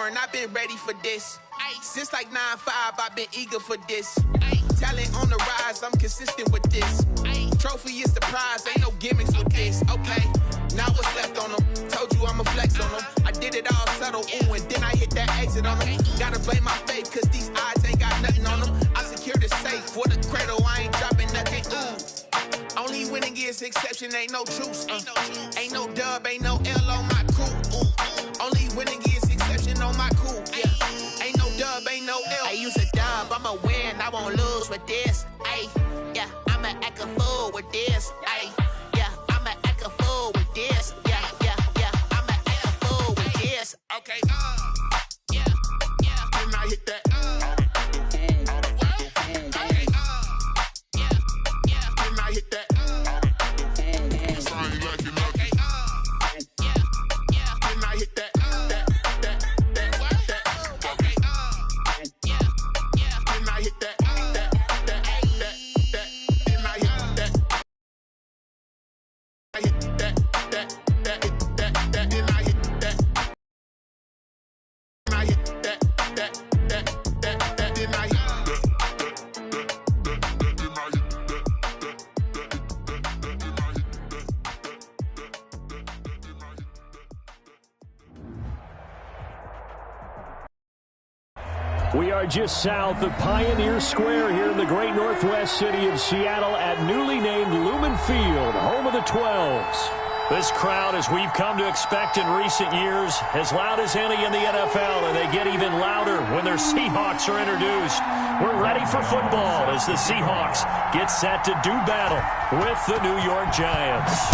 foreign, I've been ready for this. Since like 9-5, I've been eager for this. Talent on the rise, I'm consistent with this. Trophy is the prize, ain't no gimmicks with this. Okay, now what's left on them? Told you I'ma flex on them. I did it all subtle, ooh, and then I hit that exit on them. Gotta blame my faith, cause these odds ain't got nothing on them. I secure the safe for the cradle, I ain't dropping nothing, ooh. Only winning is exception, ain't no truce. Ain't no dub, ain't no L on my crew. Ooh. Only winning is exception on my crew. Yeah, ain't no dub, ain't no L. I use a dub, I'ma win, I won't lose with this. Ay, yeah, I'ma act a fool with this. Ay, yeah, I'ma act a fool with this. Yeah, yeah, yeah, I'ma act a fool with this. Okay, yeah, yeah. Then I hit that. We are just south of Pioneer Square here in the great northwest city of Seattle at newly named Lumen Field, home of the 12s. This crowd, as we've come to expect in recent years, as loud as any in the NFL, and they get even louder when their Seahawks are introduced. We're ready for football as the Seahawks get set to do battle with the New York Giants.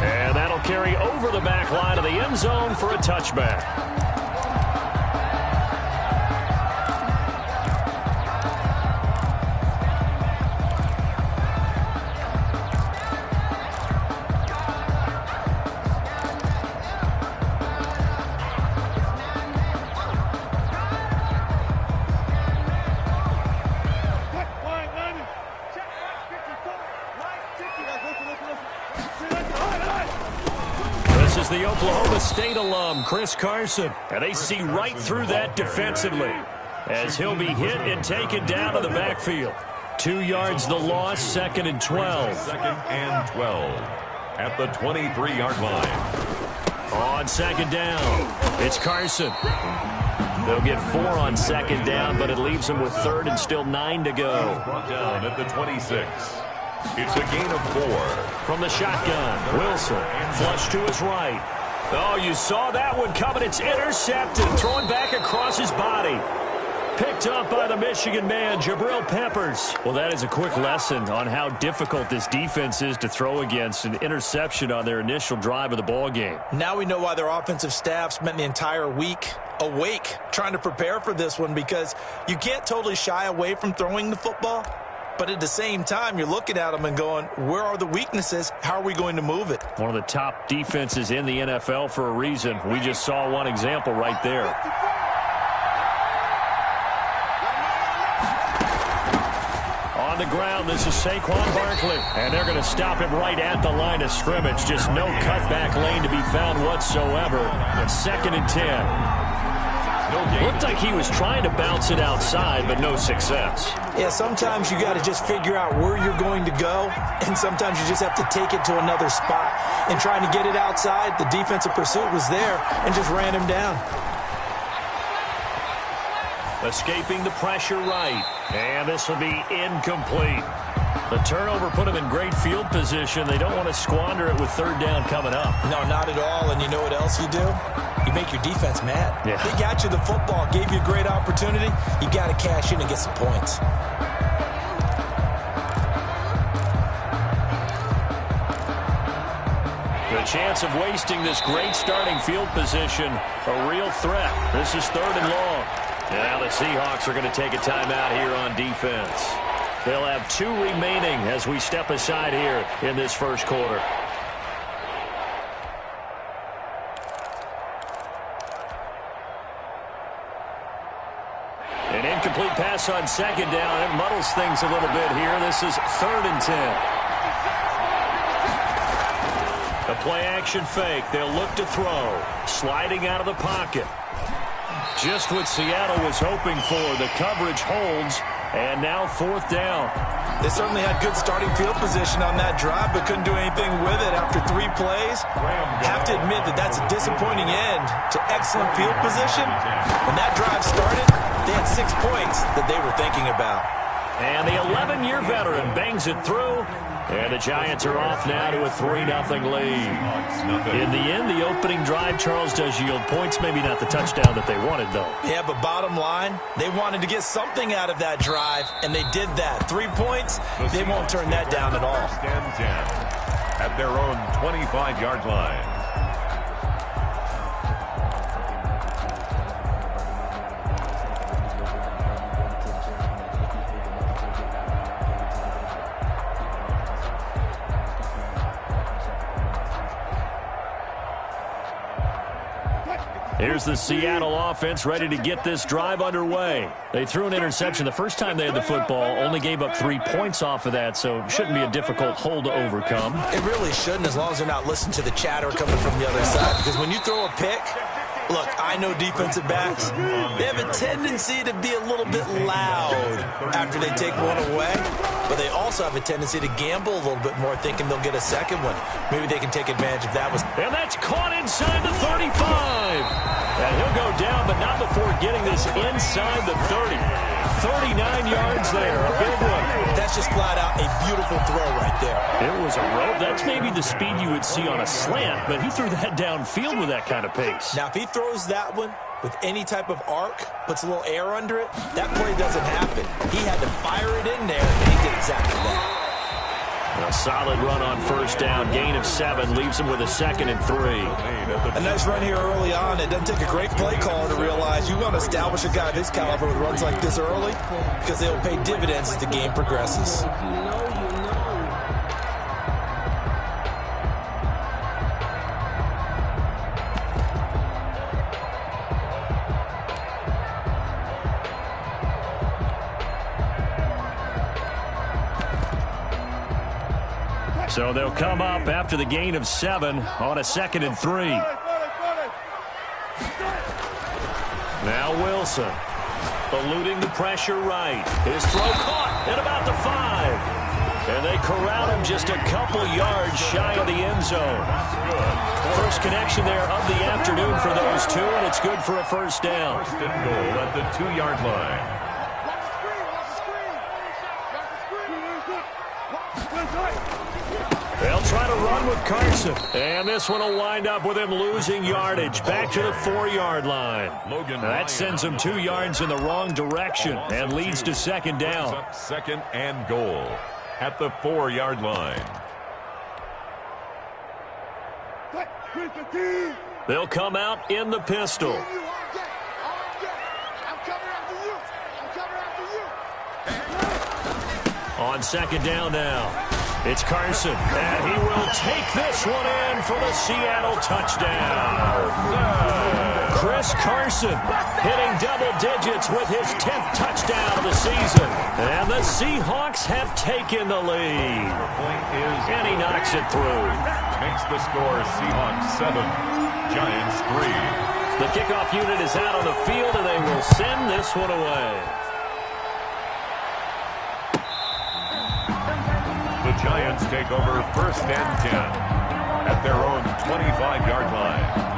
And that'll carry over the back line of the end zone for a touchback. The Oklahoma State alum, Chris Carson. And they see right through that defensively as he'll be hit and taken down to the backfield. 2 yards the loss, 2nd and 12. 2nd and 12 at the 23-yard line. On 2nd down, it's Carson. They'll get 4 on 2nd down, but it leaves them with 3rd and still 9 to go. Brought down at the 26. It's a gain of 4. From the shotgun, Wilson, flush to his right. Oh, you saw that one coming. It's intercepted, thrown back across his body. Picked up by the Michigan man, Jabril Peppers. Well, that is a quick lesson on how difficult this defense is to throw against. An interception on their initial drive of the ball game. Now we know why their offensive staff spent the entire week awake trying to prepare for this one, because you can't totally shy away from throwing the football. But at the same time, you're looking at them and going, where are the weaknesses? How are we going to move it? One of the top defenses in the NFL for a reason. We just saw one example right there. On the ground, this is Saquon Barkley. And they're going to stop him right at the line of scrimmage. Just no cutback lane to be found whatsoever. 2nd and 10. Looked like he was trying to bounce it outside, but no success. Yeah, sometimes you got to just figure out where you're going to go, and sometimes you just have to take it to another spot. And trying to get it outside, the defensive pursuit was there and just ran him down. Escaping the pressure right, and this will be incomplete. The turnover put him in great field position. They don't want to squander it with 3rd down coming up. No, not at all. And you know what else you do? You make your defense mad. Yeah. They got you the football, gave you a great opportunity. You got to cash in and get some points. The chance of wasting this great starting field position, a real threat. This is 3rd and long. Now the Seahawks are going to take a timeout here on defense. They'll have 2 remaining as we step aside here in this first quarter. An incomplete pass on 2nd down. It muddles things a little bit here. This is 3rd and 10. The Play action fake. They'll look to throw. Sliding out of the pocket. Just what Seattle was hoping for. The coverage holds. And now 4th down. They certainly had good starting field position on that drive, but couldn't do anything with it after 3 plays. Have to admit that that's a disappointing end to excellent field position. When that drive started, they had 6 points that they were thinking about. And the 11-year veteran bangs it through. And the Giants are off now to a 3-0 lead. In the end, the opening drive, Charles, does yield points. Maybe not the touchdown that they wanted, though. Yeah, but bottom line, they wanted to get something out of that drive, and they did that. 3 points, they won't turn that down at all. Stand 10 at their own 25-yard line. Here's the Seattle offense ready to get this drive underway. They threw an interception the first time they had the football, only gave up 3 points off of that, so it shouldn't be a difficult hole to overcome. It really shouldn't, as long as they're not listening to the chatter coming from the other side, because when you throw a pick, look, I know defensive backs, they have a tendency to be a little bit loud after they take one away, but they also have a tendency to gamble a little bit more, thinking they'll get a second one. Maybe they can take advantage of that. And that's caught inside the 35. And he'll go down, but not before getting this inside the 30. 39 yards there, a big one. That's just flat out a beautiful throw right there. It was a rope. That's maybe the speed you would see on a slant, but he threw that downfield with that kind of pace. Now, if he throws that one with any type of arc, puts a little air under it, that play doesn't happen. He had to fire it in there, and he did exactly that. A solid run on 1st down. Gain of 7 leaves him with a 2nd and 3. A nice run here early on. It doesn't take a great play caller to realize you want to establish a guy of his caliber with runs like this early, because they will pay dividends as the game progresses. So they'll come up after the gain of 7 on a 2nd and 3. Now Wilson, eluding the pressure right. His throw caught at about the 5. And they corral him just a couple yards shy of the end zone. First connection there of the afternoon for those two, and it's good for a 1st down. 1st and goal at the 2-yard line. They'll try to run with Carson. And this one will wind up with him losing yardage. Back to the 4-yard line. That sends him 2 yards in the wrong direction and leads to 2nd down. 2nd and goal at the 4-yard line. They'll come out in the pistol. On 2nd down now. It's Carson, and he will take this one in for the Seattle touchdown. Chris Carson hitting double digits with his 10th touchdown of the season. And the Seahawks have taken the lead. And he knocks it through. Makes the score Seahawks 7, Giants 3. The kickoff unit is out on the field, and they will send this one away. The Giants take over 1st and 10 at their own 25-yard line.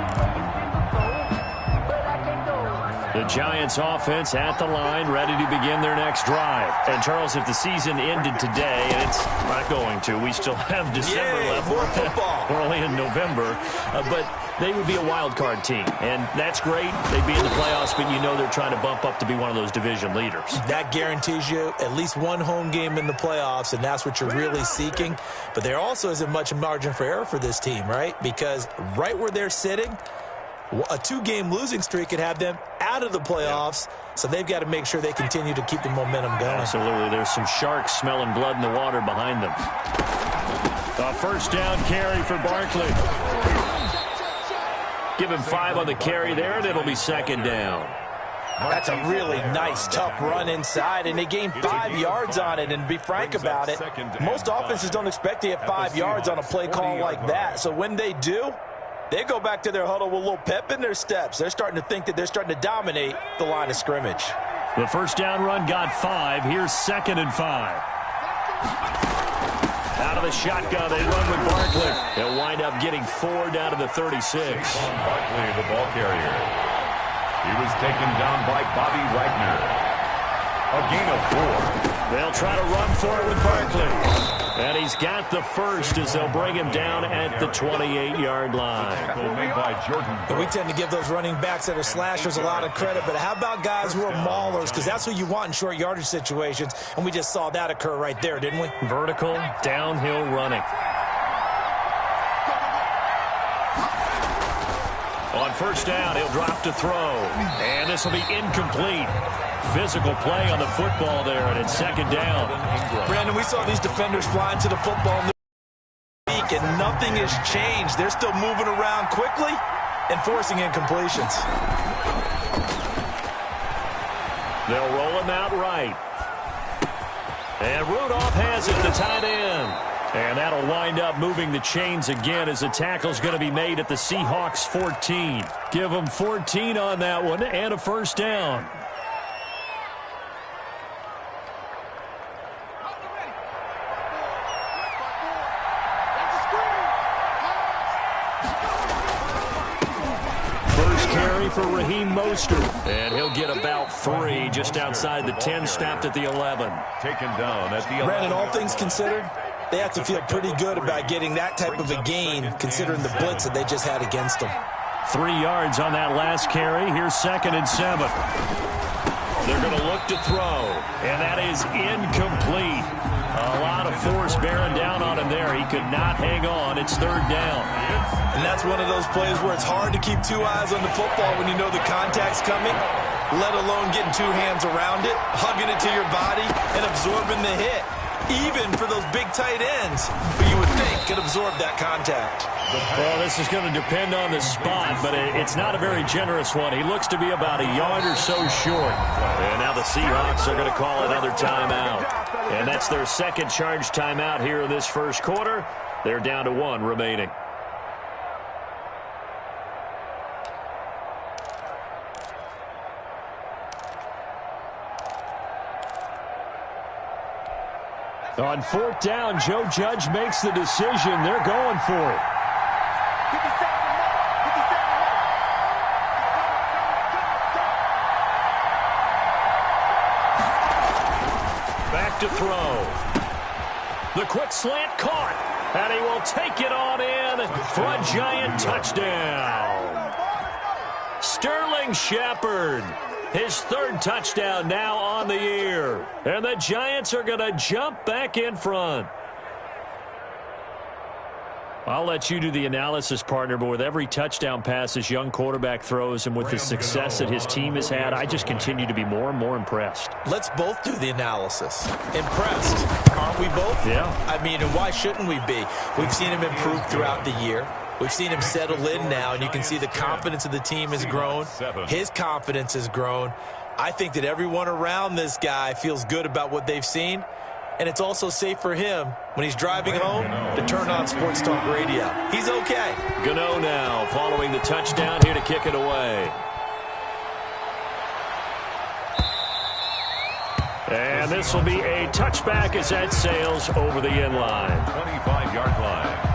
The Giants offense at the line, ready to begin their next drive. And, Charles, if the season ended today, and it's not going to, we still have December left. More football. We're only in November. But they would be a wild card team. And that's great. They'd be in the playoffs, but you know they're trying to bump up to be one of those division leaders. That guarantees you at least one home game in the playoffs, and that's what you're really seeking. But there also isn't much margin for error for this team, right? Because right where they're sitting, a 2-game losing streak could have them out of the playoffs, so they've got to make sure they continue to keep the momentum going. Absolutely. There's some sharks smelling blood in the water behind them. A 1st down carry for Barkley. Give him 5 on the carry there, and it'll be 2nd down. That's a really nice, tough run inside, and they gained 5 yards on it. And to be frank about it, most offenses don't expect to get 5 yards on a play call like that. So when they do, they go back to their huddle with a little pep in their steps. They're starting to think that they're starting to dominate the line of scrimmage. The first down run got 5. Here's 2nd and 5. Out of the shotgun, they run with Barkley. They'll wind up getting 4 down to the 36. Barkley, the ball carrier. He was taken down by Bobby Wagner. A gain of 4. They'll try to run for it with Barkley. And he's got the first as they'll bring him down at the 28-yard line. Made by Jordan. We tend to give those running backs that are slashers a lot of credit, but how about guys who are maulers? Because that's who you want in short yardage situations, and we just saw that occur right there, didn't we? Vertical, downhill running. On first down, he'll drop to throw. And this will be incomplete. Physical play on the football there, and it's 2nd down. Brandon, we saw these defenders flying to the football in the week, and nothing has changed. They're still moving around quickly and forcing incompletions. They'll roll him out right. And Rudolph has it, the tight end. And that'll wind up moving the chains again as the tackle's going to be made at the Seahawks 14. Give them 14 on that one and a first down. First carry for Raheem Mostert. And he'll get about 3 just outside the 10, snapped at the 11. Taken down at the 11. Brandon, all things considered, they have to feel pretty good about getting that type of a gain considering the blitz that they just had against them. 3 yards on that last carry. Here's 2nd and 7. They're going to look to throw, and that is incomplete. A lot of force bearing down on him there. He could not hang on. It's 3rd down. And that's one of those plays where it's hard to keep 2 eyes on the football when you know the contact's coming, let alone getting 2 hands around it, hugging it to your body, and absorbing the hit. Even for those big tight ends, who you would think could absorb that contact. Well, this is going to depend on the spot, but it's not a very generous one. He looks to be about a yard or so short. And now the Seahawks are going to call another timeout. And that's their 2nd charge timeout here in this first quarter. They're down to 1 remaining. On 4th down, Joe Judge makes the decision. They're going for it. Back to throw. The quick slant caught, and he will take it on in for a giant touchdown. Sterling Shepard. His 3rd touchdown now on the year. And the Giants are going to jump back in front. I'll let you do the analysis, partner, but with every touchdown pass this young quarterback throws and with the success that his team has had, I just continue to be more and more impressed. Let's both do the analysis. Impressed, aren't we both? Yeah. I mean, and why shouldn't we be? We've seen him improve throughout the year. We've seen him settle in now, and you can see the confidence of the team has grown. His confidence has grown. I think that everyone around this guy feels good about what they've seen, and it's also safe for him when he's driving home to turn on Sports Talk Radio. He's okay. Gano now following the touchdown here to kick it away. And this will be a touchback as that sails over the end line. 25-yard line.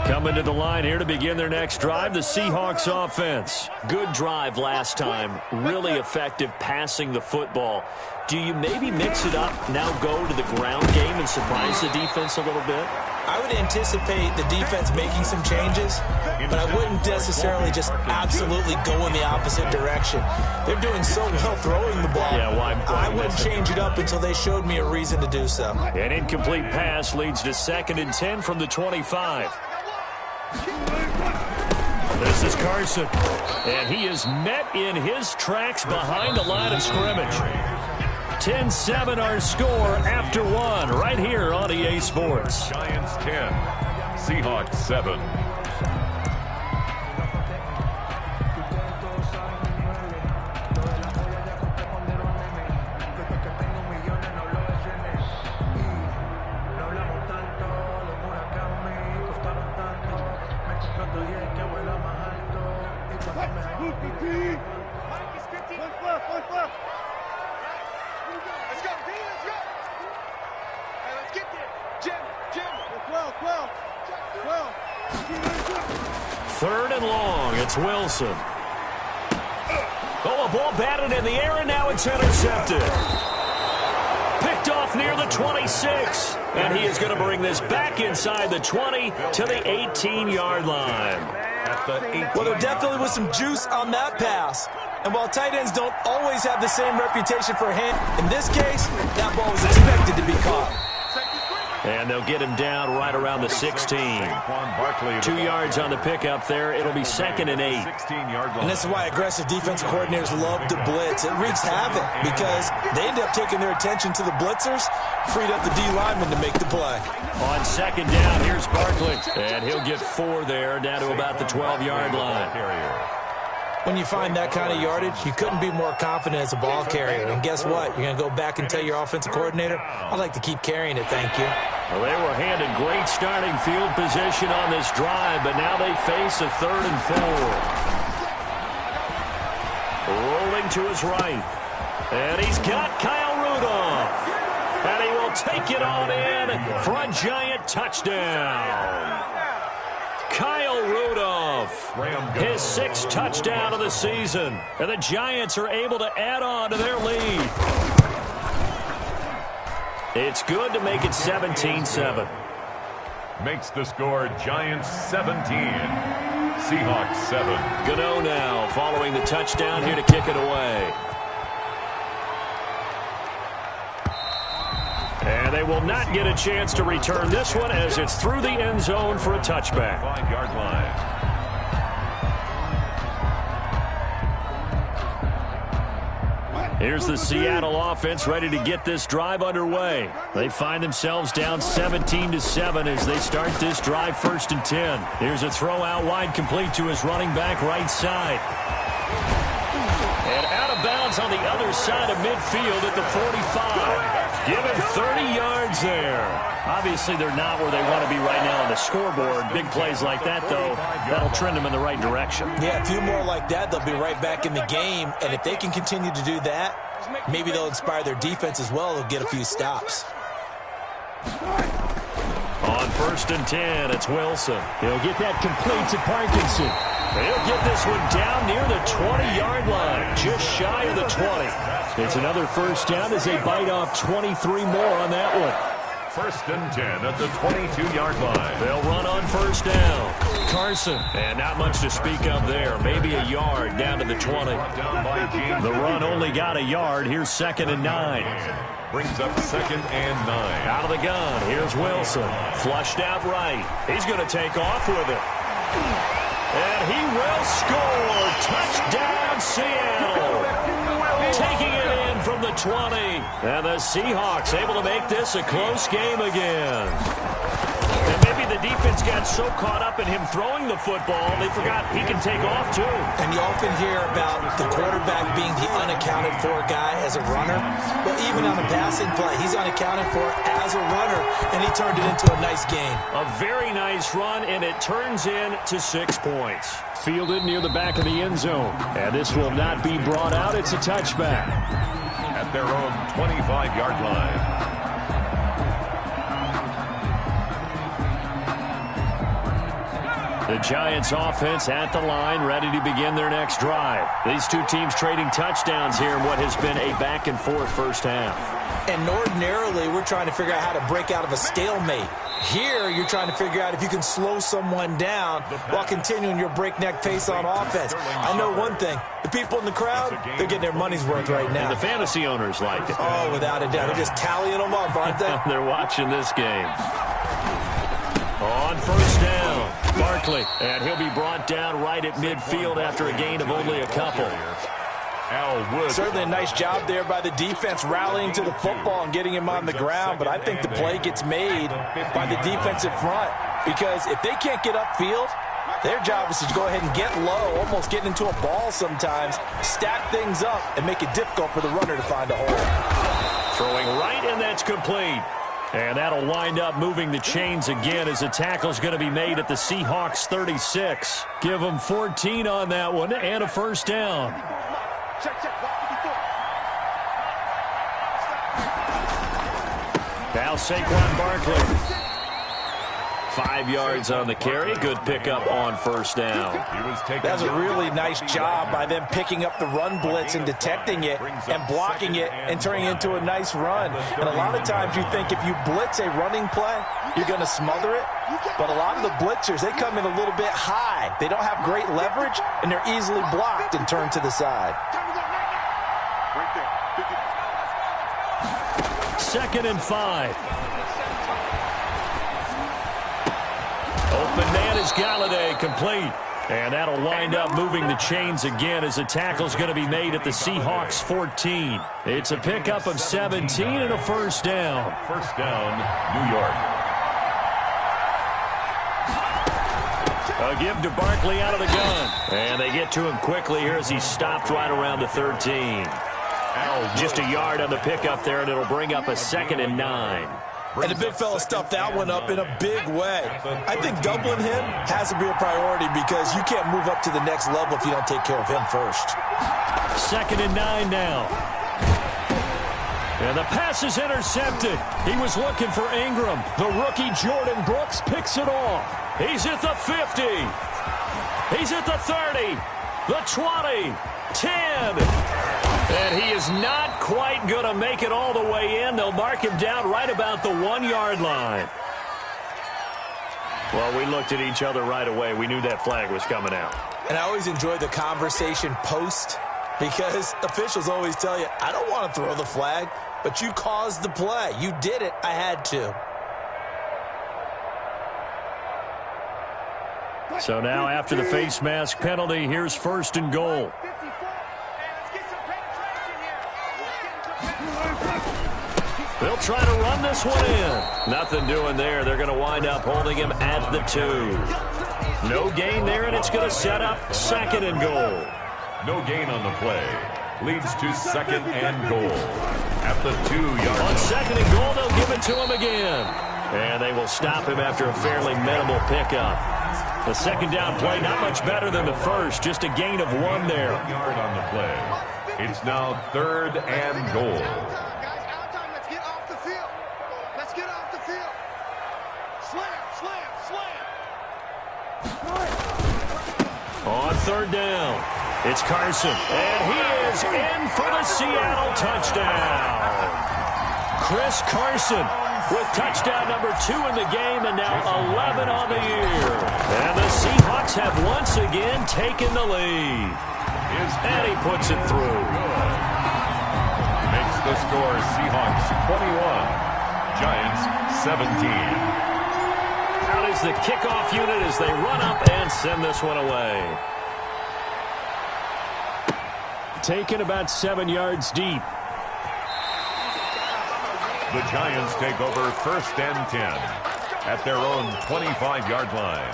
Coming to the line here to begin their next drive, the Seahawks offense. Good drive last time. Really effective passing the football. Do you maybe mix it up, now go to the ground game and surprise the defense a little bit? I would anticipate the defense making some changes, but I wouldn't necessarily just absolutely go in the opposite direction. They're doing so well throwing the ball. Yeah, why I wouldn't change it up until they showed me a reason to do so. An incomplete pass leads to 2nd and 10 from the 25. This is Carson, and he is met in his tracks behind the line of scrimmage. 10-7 our score after one right here on EA Sports. Giants 10, Seahawks 7. Third and long, it's Wilson. Oh, a ball batted in the air, and now it's intercepted. Picked off near the 26, and he is going to bring this back inside the 20 to the 18-yard line. Well, there definitely was some juice on that pass. And while tight ends don't always have the same reputation for hand, in this case, that ball was expected to be caught. And they'll get him down right around the 16. 2 yards on the pickup there. It'll be 2nd and 8. And this is why aggressive defensive coordinators love to blitz. It wreaks havoc because they end up taking their attention to the blitzers, freed up the D lineman to make the play. On 2nd down, here's Barkley. And he'll get 4 there, down to about the 12-yard line. When you find that kind of yardage, you couldn't be more confident as a ball carrier. And guess what? You're going to go back and tell your offensive coordinator, I'd like to keep carrying it, thank you. Well, they were handed great starting field position on this drive, but now they face a 3rd and 4. Rolling to his right. And he's got Kyle Rudolph. And he will take it on in for a Giant touchdown. Kyle Rudolph, his 6th touchdown of the season. And the Giants are able to add on to their lead. It's good to make it 17-7. Makes the score Giants 17, Seahawks 7. Gano now following the touchdown here to kick it away. And they will not get a chance to return this one as it's through the end zone for a touchback. 5-yard line. Here's the Seattle offense ready to get this drive underway. They find themselves down 17-7 as they start this drive 1st and 10. Here's a throw out wide complete to his running back right side. And out of bounds on the other side of midfield at the 45. Give him 30 yards there. Obviously, they're not where they want to be right now on the scoreboard. Big plays like that, though, that'll trend them in the right direction. Yeah, a few more like that, they'll be right back in the game. And if they can continue to do that, maybe they'll inspire their defense as well. They'll get a few stops. On 1st and 10, it's Wilson. He'll get that complete to Parkinson. He'll get this one down near the 20-yard line, just shy of the 20. It's another 1st down as they bite off 23 more on that one. 1st and 10 at the 22-yard line. They'll run on 1st down. Carson, and not much to speak of there. Maybe a yard down to the 20. The run only got a yard. Here's 2nd and 9. Brings up 2nd and 9. Out of the gun, here's Wilson. Flushed out right. He's going to take off with it. And he will score. Touchdown, Seattle. Taking it in from the 20. And the Seahawks able to make this a close game again. And maybe the defense got so caught up in him throwing the football, they forgot he can take off too. And you often hear about the quarterback being the unaccounted for guy as a runner. Well, even on a passing play, he's unaccounted for as a runner, and he turned it into a nice game. A very nice run, and it turns into 6 points. Fielded near the back of the end zone. And this will not be brought out. It's a touchback. At their own 25-yard line. The Giants offense at the line, ready to begin their next drive. These two teams trading touchdowns here in what has been a back-and-forth 1st half. And ordinarily, we're trying to figure out how to break out of a stalemate. Here, you're trying to figure out if you can slow someone down while continuing your breakneck pace on offense. I know one thing. The people in the crowd, they're getting their money's worth right now. And the fantasy owners like it. Oh, without a doubt. They're just tallying them up, aren't they? They're watching this game. On 1st down, Barkley, and he'll be brought down right at midfield after a gain of only a couple. Certainly a nice job there by the defense rallying to the football and getting him on the ground, but I think the play gets made by the defensive front because if they can't get upfield, their job is to go ahead and get low, almost get into a ball sometimes, stack things up, and make it difficult for the runner to find a hole. Throwing right, and that's complete. And that'll wind up moving the chains again as the tackle's going to be made at the Seahawks 36. Give them 14 on that one and a first down. Now Saquon Barkley. 5 yards on the carry. Good pickup on first down. That's a really nice job by them picking up the run blitz and detecting it and blocking it and turning it into a nice run. And a lot of times you think if you blitz a running play, you're going to smother it. But a lot of the blitzers, they come in a little bit high. They don't have great leverage, and they're easily blocked and turned to the side. 2nd and 5. Open man is Galladay, complete. And that'll wind up moving the chains again as the tackle's going to be made at the Seahawks 14. It's a pickup of 17 and a first down. First down, New York. A give to Barkley out of the gun. And they get to him quickly here as he's stopped right around the 13. Just a yard on the pickup there, and it'll bring up a 2nd and 9. And the big fella stuffed that one up in a big way. I think doubling him has to be a priority because you can't move up to the next level if you don't take care of him first. 2nd and 9 now. And the pass is intercepted. He was looking for Ingram. The rookie Jordan Brooks picks it off. He's at the 50. He's at the 30. The 20. 10. And he is not quite going to make it all the way in. They'll mark him down right about the 1-yard line. Well, we looked at each other right away. We knew that flag was coming out. And I always enjoy the conversation post because officials always tell you, I don't want to throw the flag, but you caused the play. You did it. I had to. So now after the face mask penalty, here's 1st and goal. They'll try to run this one in. Nothing doing there. They're going to wind up holding him at the 2. No gain there, and it's going to set up 2nd and goal. No gain on the play. Leads to 2nd and goal. At the 2-yard line. On 2nd and goal, they'll give it to him again. And they will stop him after a fairly minimal pickup. The 2nd down play, not much better than the first. Just a gain of 1 there. 1 yard on the play. It's now 3rd and goal. On 3rd down, it's Carson, and he is in for the Seattle touchdown. Chris Carson with touchdown number 2 in the game, and now 11 on the year. And the Seahawks have once again taken the lead. And he puts it through. Makes the score Seahawks 21, Giants 17. Out is the kickoff unit as they run up and send this one away. Taken about 7 yards deep. The Giants take over 1st and 10 at their own 25-yard line.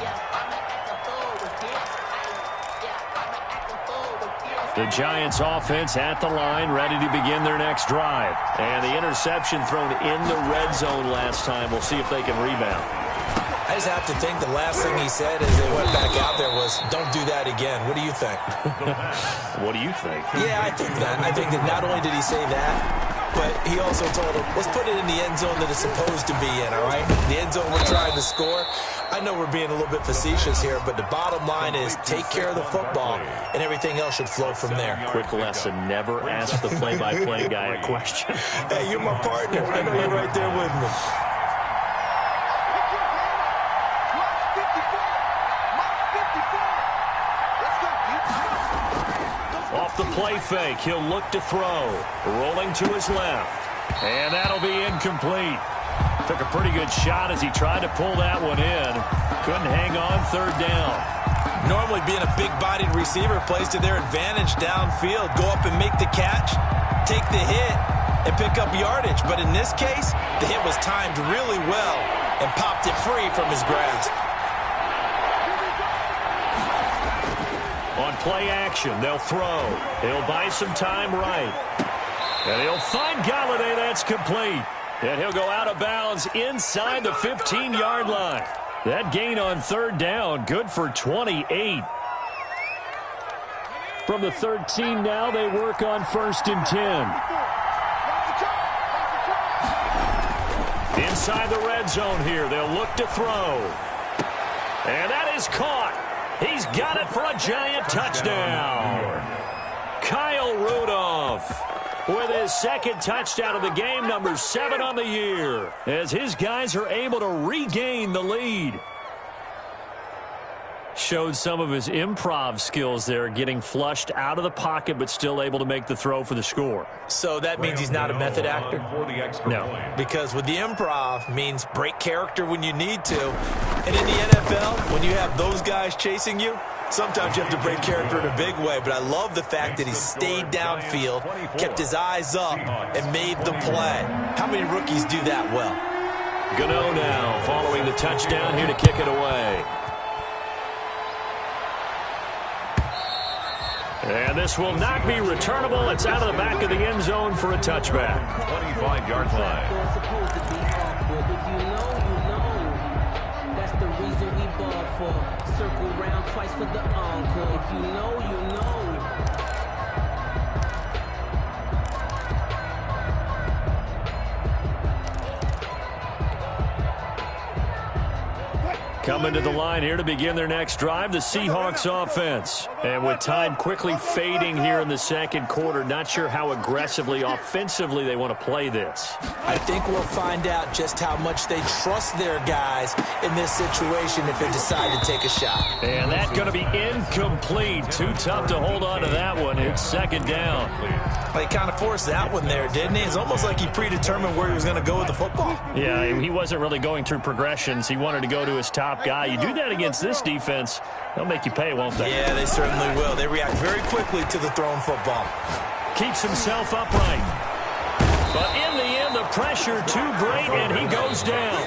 The Giants offense at the line, ready to begin their next drive. And the interception thrown in the red zone last time. We'll see if they can rebound. I just have to think the last thing he said as they went back out there was, don't do that again. What do you think? What do you think? Yeah, I think that. I think that not only did he say that, but he also told him, let's put it in the end zone that it's supposed to be in, all right? The end zone we're trying to score. I know we're being a little bit facetious here, but the bottom line is take care of the football, and everything else should flow from there. Quick lesson, never ask the play-by-play guy a question. Hey, you're my partner. I know you're right there with me. Off the play fake, he'll look to throw. Rolling to his left. And that'll be incomplete. Took a pretty good shot as he tried to pull that one in. Couldn't hang on third down. Normally being a big-bodied receiver plays to their advantage downfield. Go up and make the catch, take the hit, and pick up yardage. But in this case, the hit was timed really well and popped it free from his grasp. On play action, they'll throw. He'll buy some time right. And he'll find Galladay. That's complete. And he'll go out of bounds inside the 15-yard line. That gain on third down, good for 28. From the 13 now, they work on 1st and 10. Inside the red zone here, they'll look to throw. And that is caught. He's got it for a giant touchdown. Kyle Rudolph with his second touchdown of the game, number 7 on the year, as his guys are able to regain the lead. Showed some of his improv skills there, getting flushed out of the pocket but still able to make the throw for the score. So that means he's not a method actor? No. Because with the improv means break character when you need to. And in the NFL, when you have those guys chasing you, sometimes you have to break character in a big way. But I love the fact that he stayed downfield, kept his eyes up, and made the play. How many rookies do that well? Gano now following the touchdown here to kick it away. And this will not be returnable. It's out of the back of the end zone for a touchback. 25-yard line. If you know, you know. That's the reason we ball for. Circle round twice for the encore. If you know, you know. Coming to the line here to begin their next drive, the Seahawks offense. And with time quickly fading here in the second quarter, not sure how aggressively, offensively they want to play this. I think we'll find out just how much they trust their guys in this situation if they decide to take a shot. And that's going to be incomplete. Too tough to hold on to that one. It's second down. He kind of forced that one there, didn't he? It's almost like he predetermined where he was going to go with the football. Yeah, he wasn't really going through progressions. He wanted to go to his top guy. You do that against this defense, they'll make you pay, won't they? Yeah, they certainly will. They react very quickly to the thrown football. Keeps himself upright. But in the end, the pressure too great, and he goes down.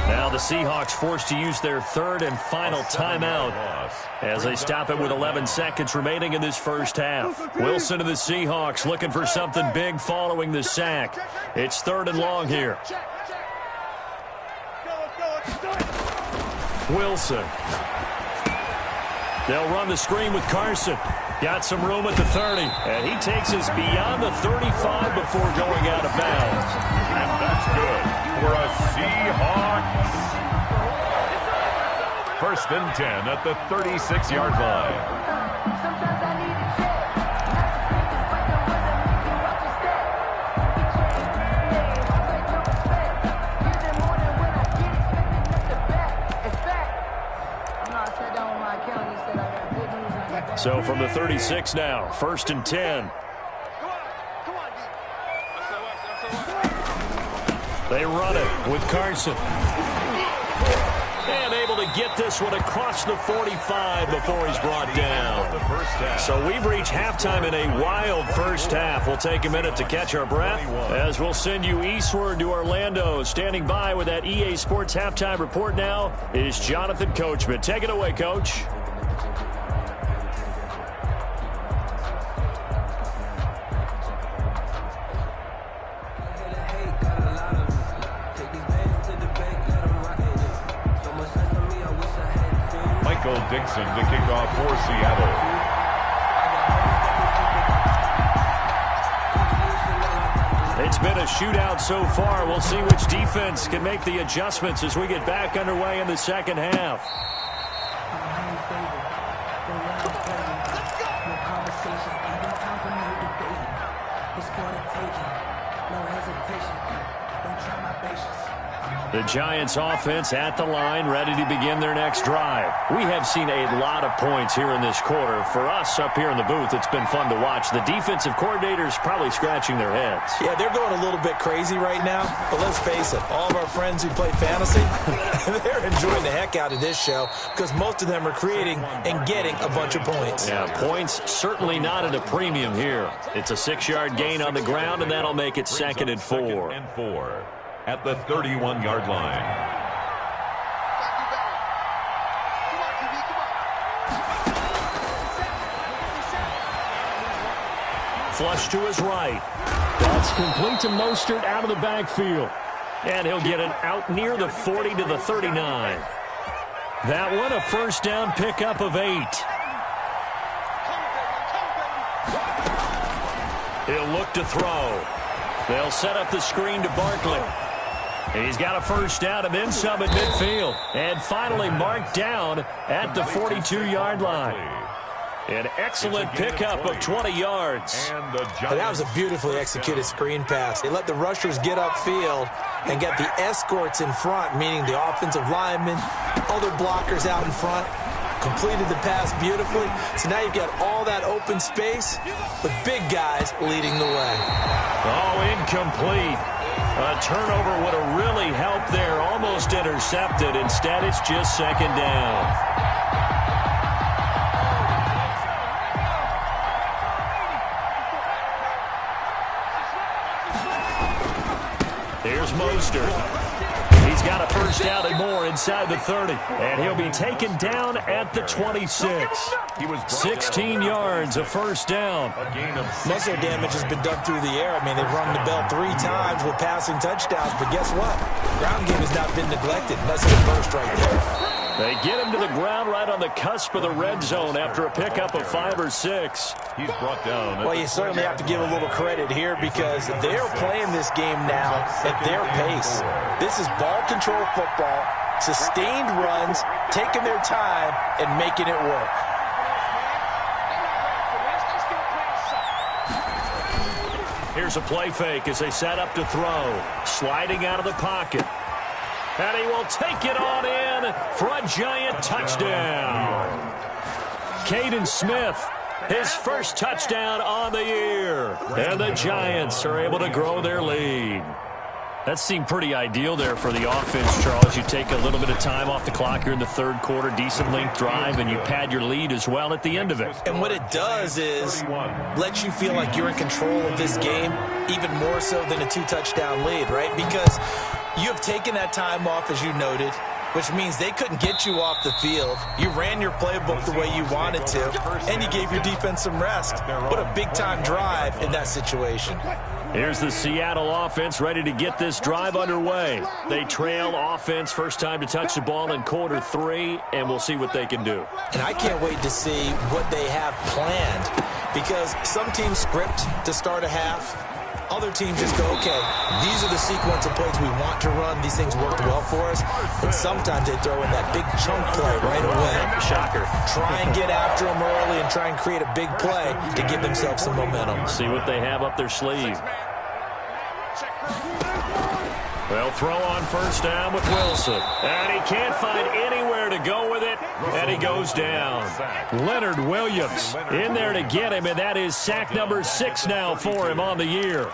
Now the Seahawks forced to use their third and final timeout as they stop it with 11 seconds remaining in this first half. Wilson and the Seahawks looking for something big following the sack. It's 3rd and long here. Wilson. They'll run the screen with Carson. Got some room at the 30. And he takes us beyond the 35 before going out of bounds. And that's good for a Seahawks. 1st and 10 at the 36-yard line. So from the 36 now, 1st and 10. They run it with Carson. And able to get this one across the 45 before he's brought down. So we've reached halftime in a wild first half. We'll take a minute to catch our breath as we'll send you eastward to Orlando. Standing by with that EA Sports halftime report now is Jonathan Coachman. Take it away, Coach. Dixon to kick off for Seattle. It's been a shootout so far. We'll see which defense can make the adjustments as we get back underway in the second half. The Giants offense at the line, ready to begin their next drive. We have seen a lot of points here in this quarter. For us up here in the booth, it's been fun to watch. The defensive coordinators probably scratching their heads. Yeah, they're going a little bit crazy right now, but let's face it, all of our friends who play fantasy, they're enjoying the heck out of this show because most of them are creating and getting a bunch of points. Yeah, points certainly not at a premium here. It's a 6-yard gain on the ground, and that'll make it 2nd and 4. At the 31-yard line. Flush to his right. That's complete to Mostert out of the backfield. And he'll get it out near the 40 to the 39. That one a first down pickup of 8. He'll look to throw. They'll set up the screen to Barkley. He's got a first down and then some at midfield. And finally marked down at the 42-yard line. An excellent pickup of 20 yards. And that was a beautifully executed screen pass. They let the rushers get upfield and get the escorts in front, meaning the offensive linemen, other blockers out in front. Completed the pass beautifully. So now you've got all that open space with big guys leading the way. Oh, incomplete. A turnover would have really helped there. Almost intercepted. Instead, it's just 2nd down. Here's Mostert. He's got a first down and more inside the 30. And he'll be taken down at the 26. 16 yards, a first down. Muscle damage has been done through the air. I mean, they've rung the bell 3 times with passing touchdowns. But guess what? Ground game has not been neglected. That's the burst right there. They get him to the ground right on the cusp of the red zone after a pickup of 5 or 6. He's brought down. Well, you certainly have to give a little credit here because they're playing this game now at their pace. This is ball control football, sustained runs, taking their time, and making it work. Here's a play fake as they set up to throw. Sliding out of the pocket. And he will take it on in for a Giant touchdown. Caden Smith, his first touchdown on the year. And the Giants are able to grow their lead. That seemed pretty ideal there for the offense, Charles. You take a little bit of time off the clock here in the 3rd quarter, decent length drive, and you pad your lead as well at the end of it. And what it does is let you feel like you're in control of this game, even more so than a 2-touchdown lead, right? Because you have taken that time off, as you noted, which means they couldn't get you off the field. You ran your playbook the way you wanted to, and you gave your defense some rest. What a big-time drive in that situation. Here's the Seattle offense ready to get this drive underway. They trail offense, first time to touch the ball in quarter 3, and we'll see what they can do. And I can't wait to see what they have planned because some teams script to start a half. Other teams just go, okay, these are the sequence of plays we want to run. These things worked well for us. And sometimes they throw in that big chunk play right away. Shocker. Try and get after them early and try and create a big play to give themselves some momentum. See what they have up their sleeve. They'll throw on first down with Wilson. And he can't find anywhere to go with it. And he goes down. Leonard Williams in there to get him. And that is sack number 6 now for him on the year.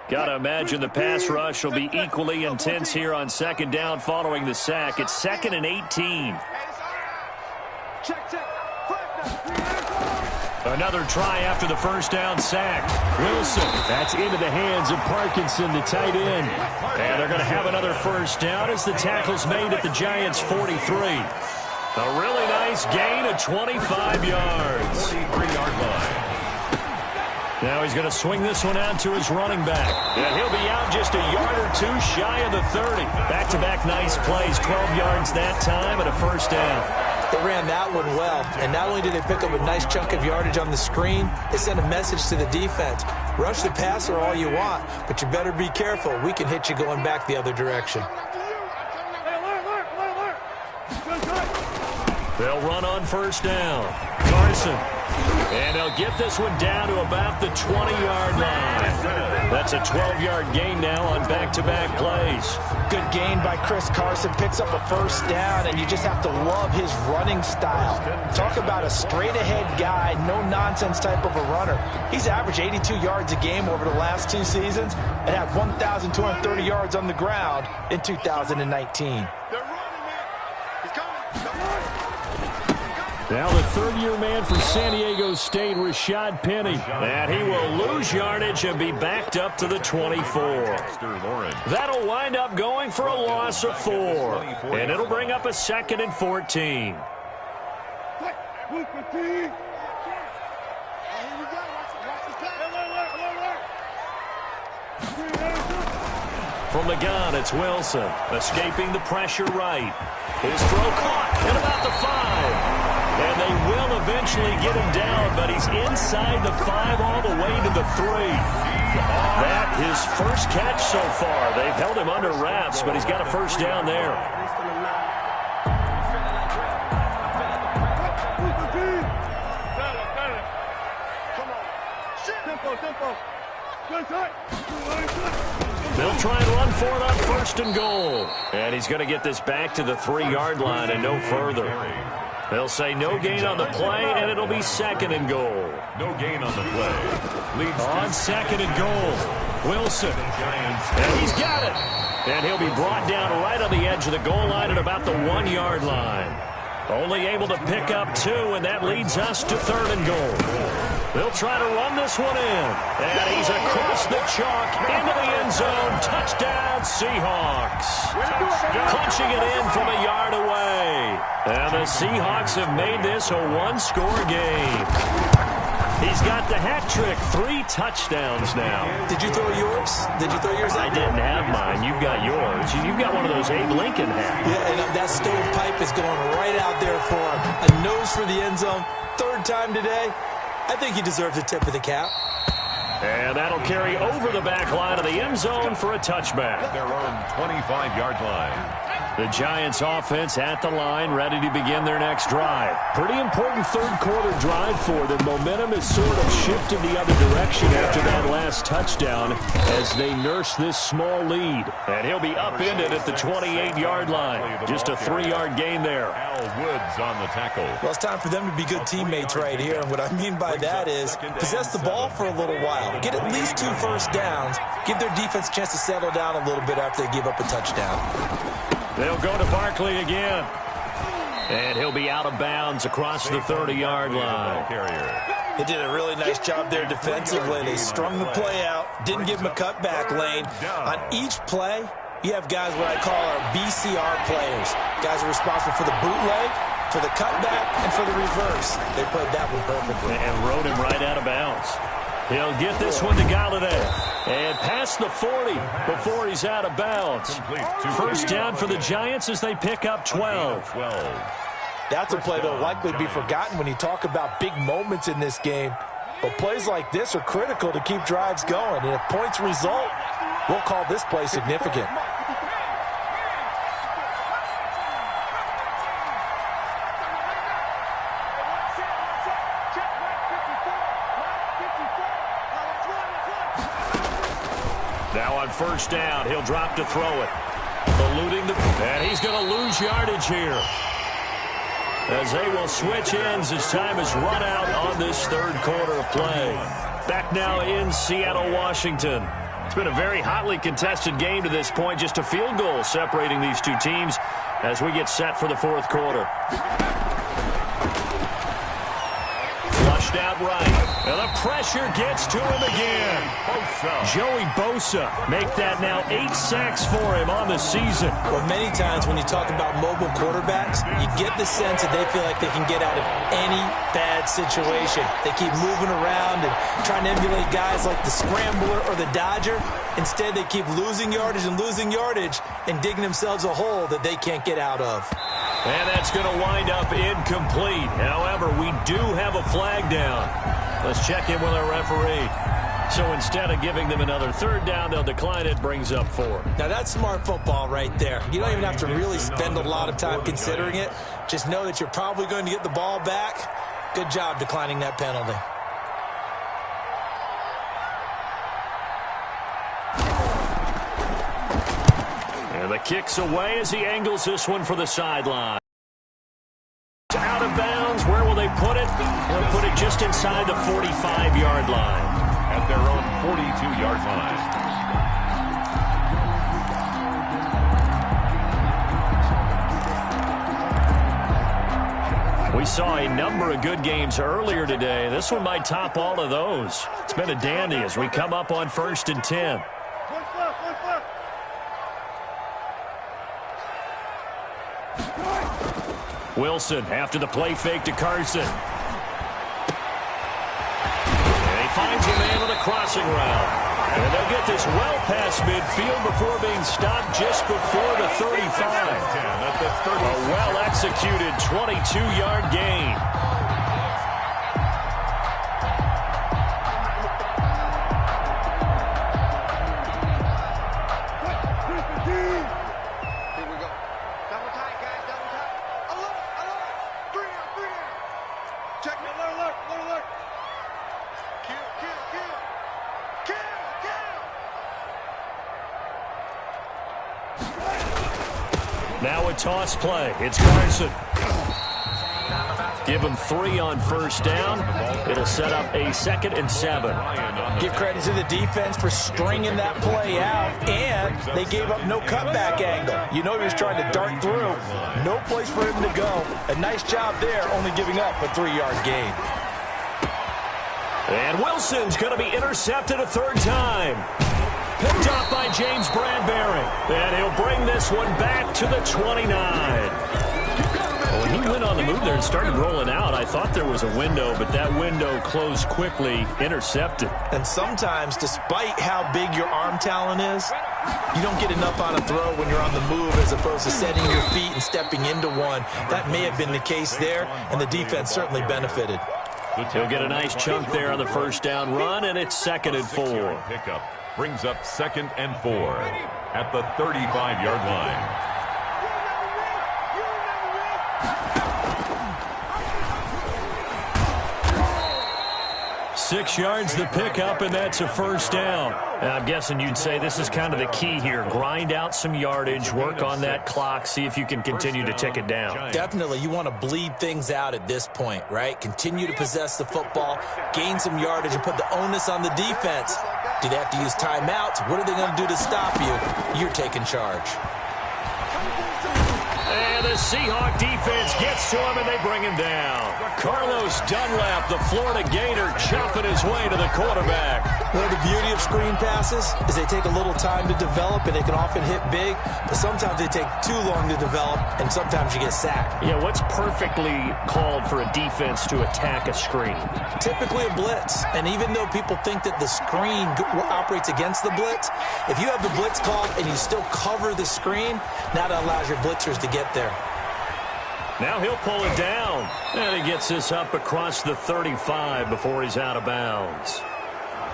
Got to imagine the pass rush will be equally intense here on 2nd down following the sack. It's 2nd and 18. Another try after the first down sack. Wilson, that's into the hands of Parkinson, the tight end. And they're going to have another first down as the tackle's made at the Giants' 43. A really nice gain of 25 yards. 43-yard line. Now he's going to swing this one out to his running back. And he'll be out just a yard or 2 shy of the 30. Back-to-back nice plays, 12 yards that time and a first down. They ran that one well, and not only did they pick up a nice chunk of yardage on the screen, they sent a message to the defense. Rush the passer all you want, but you better be careful. We can hit you going back the other direction. They'll run on first down. Carson And they'll get this one down to about the 20-yard line. That's a 12-yard gain now on back-to-back plays. Good gain by Chris Carson. Picks up a first down, and you just have to love his running style. Talk about a straight-ahead guy, no-nonsense type of a runner. He's averaged 82 yards a game over the last 2 seasons and had 1,230 yards on the ground in 2019. Now the third-year man for San Diego State, Rashad Penny. And he will lose yardage and be backed up to the 24. That'll wind up going for a loss of 4. And it'll bring up a 2nd and 14. From the gun, it's Wilson. Escaping the pressure right. His throw caught at about the 5. And they will eventually get him down, but he's inside the 5 all the way to the 3. That his first catch so far. They've held him under wraps, but he's got a first down there. They'll try and run for it on 1st and goal. And he's going to get this back to the 3-yard line and no further. They'll say no gain on the play, and it'll be 2nd and goal. No gain on the play. On 2nd and goal, Wilson. And he's got it. And he'll be brought down right on the edge of the goal line at about the 1-yard line. Only able to pick up 2, and that leads us to 3rd and goal. They'll try to run this one in. And he's across the chalk into the end zone. Touchdown, Seahawks. Punching it in from a yard away. And the Seahawks have made this a 1-score game. He's got the hat trick. 3 touchdowns now. Did you throw yours? I didn't have mine. You've got yours. You've got one of those Abe Lincoln hats. Yeah, and that stovepipe is going right out there for him. A nose for the end zone. 3rd time today. I think he deserves a tip of the cap. And that'll carry over the back line of the end zone for a touchback. Their own 25-yard line. The Giants offense at the line, ready to begin their next drive. Pretty important third-quarter drive for them. Momentum has sort of shifted the other direction after that last touchdown as they nurse this small lead. And he'll be upended at the 28-yard line. Just a 3-yard gain there. Al Woods on the tackle. Well, it's time for them to be good teammates right here. And what I mean by that is possess the ball for a little while. Get at least 2 first downs. Give their defense a chance to settle down a little bit after they give up a touchdown. They'll go to Barkley again. And he'll be out of bounds across the 30-yard line. They did a really nice job there defensively. They strung the play out, didn't give him a cutback lane. On each play, you have guys what I call our BCR players. Guys are responsible for the bootleg, for the cutback, and for the reverse. They played that one perfectly. And rode him right out of bounds. He'll get this one to Galladay. And past the 40 before he's out of bounds. First down for the Giants as they pick up 12. That's a play that will likely be forgotten when you talk about big moments in this game. But plays like this are critical to keep drives going. And if points result, we'll call this play significant. Now on first down, he'll drop to throw it. Eluding and he's going to lose yardage here. As they will switch ends as time is run out on this 3rd quarter of play. Back now in Seattle, Washington. It's been a very hotly contested game to this point. Just a field goal separating these 2 teams as we get set for the 4th quarter. Flushed out right. And the pressure gets to him again. Joey Bosa make that now 8 sacks for him on the season. Well, many times when you talk about mobile quarterbacks, you get the sense that they feel like they can get out of any bad situation. They keep moving around and trying to emulate guys like the Scrambler or the Dodger. Instead, they keep losing yardage and digging themselves a hole that they can't get out of. And that's going to wind up incomplete. However, we do have a flag down. Let's check in with our referee. So instead of giving them another 3rd down, they'll decline it. Brings up 4. Now, that's smart football right there. You don't even have to really spend a lot of time considering it. Just know that you're probably going to get the ball back. Good job declining that penalty. And the kick's away as he angles this one for the sideline. Out of bounds. Where will they put it? They'll put it just inside the 45-yard line. At their own 42-yard line. We saw a number of good games earlier today. This one might top all of those. It's been a dandy as we come up on 1st and 10. Wilson after the play fake to Carson. And he finds a man on a crossing route. And they'll get this well past midfield before being stopped just before the 35. A well-executed 22-yard gain. Now a toss play. It's Carson. Give him 3 on 1st down. It'll set up a 2nd and 7. Give credit to the defense for stringing that play out, and they gave up no cutback angle. You know he was trying to dart through. No place for him to go. A nice job there, only giving up a 3-yard gain. And Wilson's going to be intercepted a 3rd time. Picked up by James Bradbury. And he'll bring this one back to the 29. Well, when he went on the move there and started rolling out, I thought there was a window, but that window closed quickly, intercepted. And sometimes, despite how big your arm talent is, you don't get enough on a throw when you're on the move as opposed to setting your feet and stepping into one. That may have been the case there, and the defense certainly benefited. He'll get a nice chunk there on the 1st down run, and it's 2nd and 4. Pickup brings up 2nd and 4 at the 35-yard line. 6 yards the pickup, and that's a 1st down. And I'm guessing you'd say this is kind of the key here. Grind out some yardage, work on that clock, see if you can continue to tick it down. Definitely. You want to bleed things out at this point, right? Continue to possess the football, gain some yardage, and put the onus on the defense. Do they have to use timeouts? What are they going to do to stop you? You're taking charge. And the Seahawk defense gets to him, and they bring him down. Carlos Dunlap, the Florida Gator, chopping his way to the quarterback. Well, the beauty of screen passes is they take a little time to develop, and they can often hit big, but sometimes they take too long to develop, and sometimes you get sacked. Yeah, what's perfectly called for a defense to attack a screen? Typically a blitz, and even though people think that the screen operates against the blitz, if you have the blitz called and you still cover the screen, now that allows your blitzers to get there. Now he'll pull it down, and he gets this up across the 35 before he's out of bounds.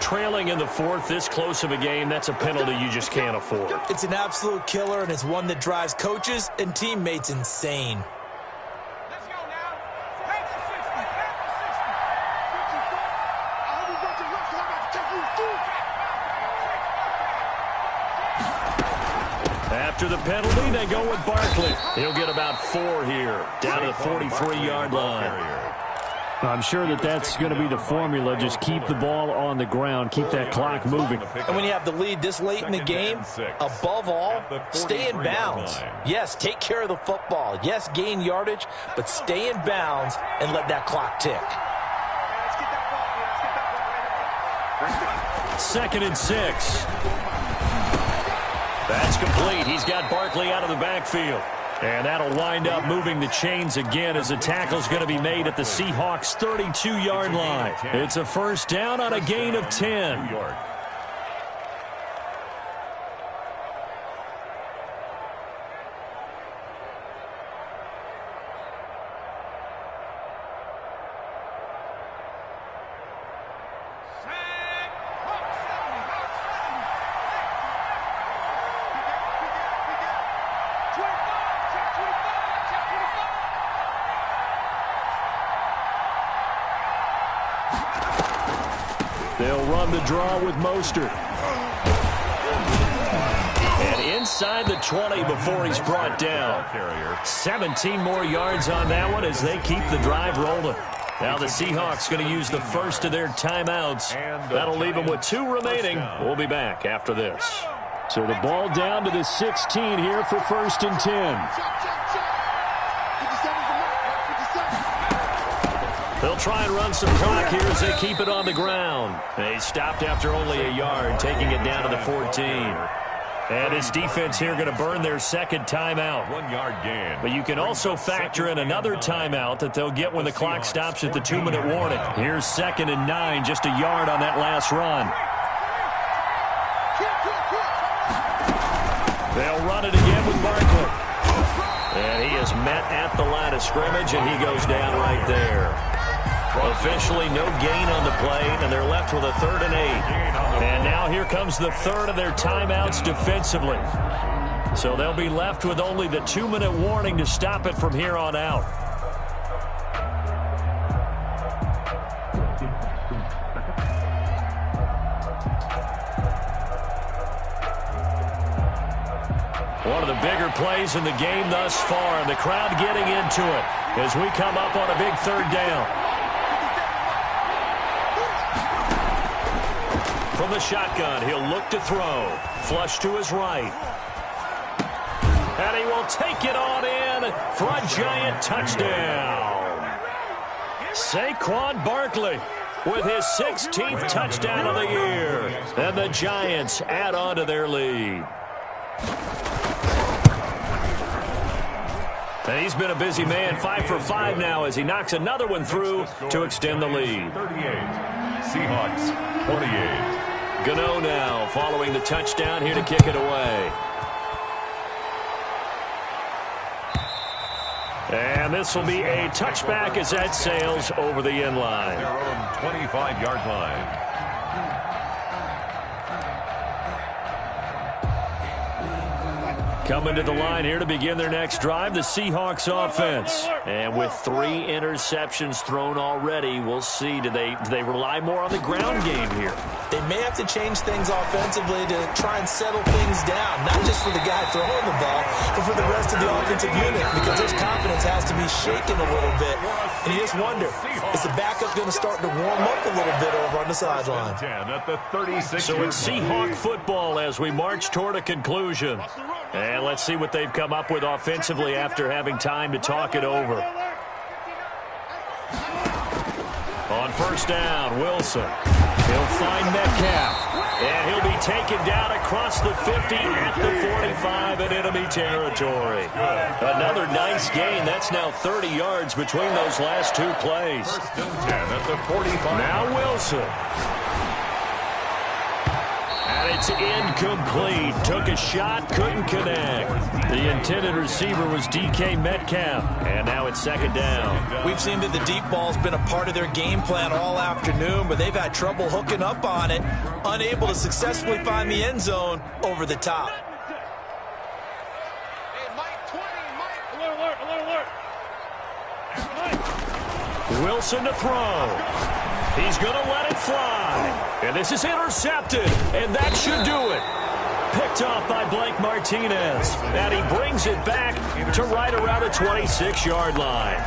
Trailing in the 4th, this close of a game, that's a penalty you just can't afford. It's an absolute killer, and it's one that drives coaches and teammates insane. Let's go now. Take the 60. Take the 60. I hope you got your left, 'cause I'm about to take you through. After the penalty, they go with Barkley. He'll get about 4 here, down to the 43-yard line. I'm sure that that's going to be the formula. Just keep the ball on the ground, keep that clock moving. And when you have the lead this late in the game, above all, stay in bounds. Yes, take care of the football. Yes, gain yardage, but stay in bounds and let that clock tick. 2nd and 6. That's complete. He's got Barkley out of the backfield. And that'll wind up moving the chains again as a tackle's going to be made at the Seahawks' 32-yard line. It's a 1st down on a gain of 10. They'll run the draw with Mostert. And inside the 20 before he's brought down. 17 more yards on that one as they keep the drive rolling. Now the Seahawks going to use the first of their timeouts. That'll leave them with 2 remaining. We'll be back after this. So the ball down to the 16 here for 1st and 10. They'll try and run some clock here as they keep it on the ground. They stopped after only a yard, taking it down to the 14. And this defense here going to burn their second timeout. 1 yard gain. But you can also factor in another timeout that they'll get when the clock stops at the 2-minute warning. Here's 2nd and 9, just a yard on that last run. They'll run it again with Barkley. And he is met at the line of scrimmage, and he goes down right there. Officially no gain on the play, and they're left with a 3rd and 8. And now here comes the third of their timeouts defensively. So they'll be left with only the 2-minute warning to stop it from here on out. One of the bigger plays in the game thus far, and the crowd getting into it as we come up on a big 3rd down. From the shotgun, he'll look to throw. Flush to his right. And he will take it on in for a giant touchdown. Saquon Barkley with his 16th touchdown of the year. And the Giants add on to their lead. And he's been a busy man, 5 for 5 now as he knocks another one through to extend the lead. 38. Seahawks 28. Gano now following the touchdown here to kick it away. And this will be a touchback as that sails over the end line. Their own 25-yard line. Coming to the line here to begin their next drive, the Seahawks offense. And with 3 interceptions thrown already, we'll see. Do they rely more on the ground game here? They may have to change things offensively to try and settle things down, not just for the guy throwing the ball, but for the rest of the offensive unit, because his confidence has to be shaken a little bit. And you just wonder, is the backup going to start to warm up a little bit over on the sideline? So it's Seahawk football as we march toward a conclusion. And let's see what they've come up with offensively after having time to talk it over. On 1st down, Wilson. He'll find Metcalf. And he'll be taken down across the 50 at the 45 in enemy territory. Another nice gain. That's now 30 yards between those last 2 plays. 1st and 10 at the 45. Now Wilson. And it's incomplete. Took a shot, couldn't connect. The intended receiver was DK Metcalf. And now it's 2nd down. We've seen that the deep ball's been a part of their game plan all afternoon, but they've had trouble hooking up on it, unable to successfully find the end zone over the top. Wilson to throw. He's going to let it fly. And this is intercepted. And that should do it. Picked off by Blake Martinez. And he brings it back to right around the 26-yard line.